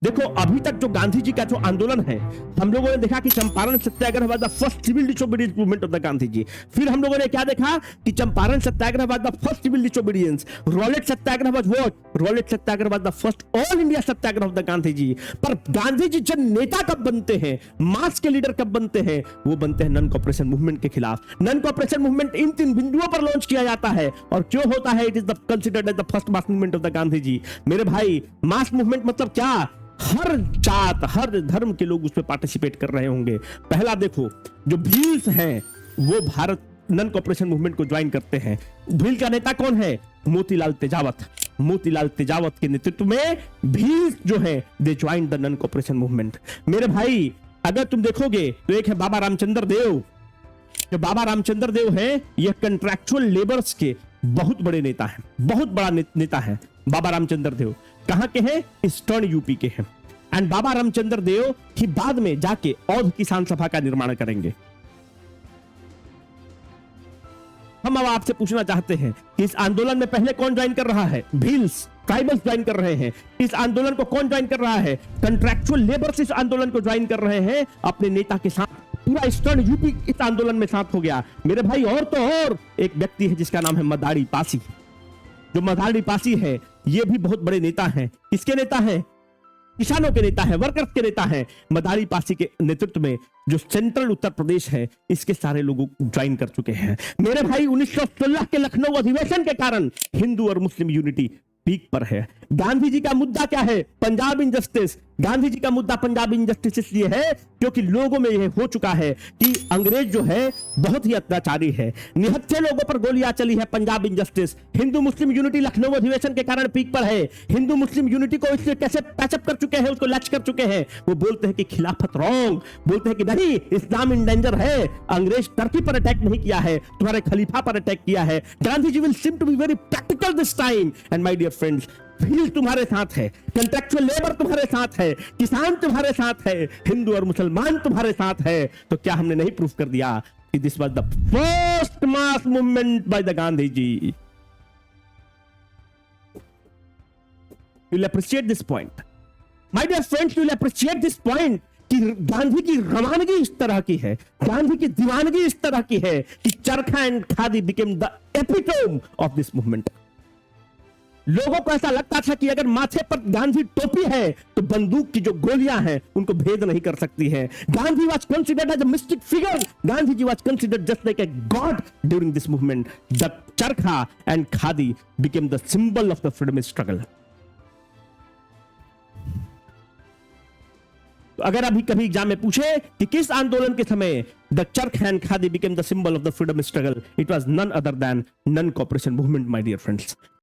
देखो अभी तक जो गांधी जी का जो आंदोलन है, हम लोगों ने देखा कि Champaran Satyagraha was the first civil disobedience movement of the Gandhi ji. फिर हम लोगों ने क्या देखा कि Champaran Satyagraha was the first civil disobedience. Rowlatt Satyagraha was what? Rowlatt Satyagraha was the first all India Satyagraha of the Gandhi ji. पर गांधी जी जन नेता कब बनते हैं, मास के लीडर कब बनते हैं? वो बनते हैं नॉन कॉपरेशन मूवमेंट के खिलाफ। नॉन कॉपरेशन मूवमेंट इन 3 बिंदुओं पर लॉन्च किया जाता है। और क्यों होता है? It is the considered as the first mass movement of the Gandhi ji. मेरे भाई, मास मूवमेंट मतलब क्या? हर जात, हर धर्म के लोग उसमें पार्टिसिपेट कर रहे होंगे। पहला देखो, जो भील्स हैं वो भारत नॉन कॉपरेशन मूवमेंट को ज्वाइन करते हैं। भील का नेता कौन है? मोतीलाल तेजावत। मोतीलाल तेजावत के नेतृत्व में भील्स जो है they join the non cooperation movement. मेरे भाई, अगर तुम देखोगे तो एक है बाबा रामचंद्र देव। जो बाबा रामचंद्र देव है, यह कंट्रैक्चुअल लेबर्स के बहुत बड़े नेता हैं, बहुत बड़ा नेता है बाबा रामचंद्र देव। कहां के हैं? ईस्टर्न यूपी के हैं। एंड बाबा रामचंद्र देव ही बाद में जाके औध किसान सभा का निर्माण करेंगे। हम अब आपसे पूछना चाहते हैं कि इस आंदोलन में पहले कौन ज्वाइन कर रहा है? भील्स, ट्राइबल्स ज्वाइन कर रहे हैं। इस आंदोलन को कौन ज्वाइन कर रहा है? कंट्रैक्चुअल लेबर्स इस आंदोलन को ज्वाइन कर रहे हैं अपने नेता के साथ। पूरा ईस्टर्न यूपी इस आंदोलन में साथ हो गया। मेरे भाई, और तो और एक व्यक्ति है जिसका नाम है मदारी पासी। जो मदारी पासी है, ये भी बहुत बड़े नेता हैं। किसके नेता हैं? किसानों के नेता है, वर्कर्स के नेता है। मदारी पासी के नेतृत्व में जो सेंट्रल उत्तर प्रदेश है, इसके सारे लोग ज्वाइन कर चुके हैं। मेरे भाई, 1916 के लखनऊ अधिवेशन के कारण हिंदू और मुस्लिम यूनिटी पीक पर है। गांधी जी का मुद्दा क्या है? पंजाब इनजस्टिस। गांधी जी का मुद्दा पंजाब इनजस्टिस इसलिए है क्योंकि लोगों में यह हो चुका है कि अंग्रेज जो है बहुत ही अत्याचारी है। निहत्थे लोगों पर गोलियां चली है। Punjab injustice. Hindu Muslim unity Lucknow अधिवेशन के कारण पीक पर है। हिंदू मुस्लिम यूनिटी को इससे कैसे पैचअप कर चुके हैं, उसको लच कर चुके हैं। वो बोलते हैं कि खिलाफत रॉन्ग, बोलते हैं कि नहीं, इस्लाम इन डेंजर है। अंग्रेज टर्की पर अटैक नहीं किया है, तुम्हारे खलीफा पर अटैक किया है। Gandhi ji will seem to be very practical this time. And my dear friends, Bhil तुम्हारे साथ है, कंट्रैक्चुअल लेबर तुम्हारे साथ है, किसान तुम्हारे साथ है, हिंदू और मुसलमान तुम्हारे साथ है। तो क्या हमने नहीं प्रूफ कर दिया कि this was the first mass movement by the Gandhi ji? You will appreciate this point my dear friends, you will appreciate this point कि गांधी की रवानगी इस तरह की है, गांधी की दीवानगी इस तरह की है कि चरखा and khadi became the epitome of this movement. लोगों को ऐसा लगता था कि अगर माथे पर गांधी टोपी है तो बंदूक की जो गोलियां हैं उनको भेद नहीं कर सकती हैं। Gandhi was considered as a mystic figure. Gandhi ji was considered just like a god during this movement. The charkha and khadi became the symbol of the freedom struggle. तो अगर अभी कभी एग्जाम में पूछे कि किस आंदोलन के समय the charkha and khadi became the symbol of the freedom struggle, it was none other than non cooperation movement, my dear friends.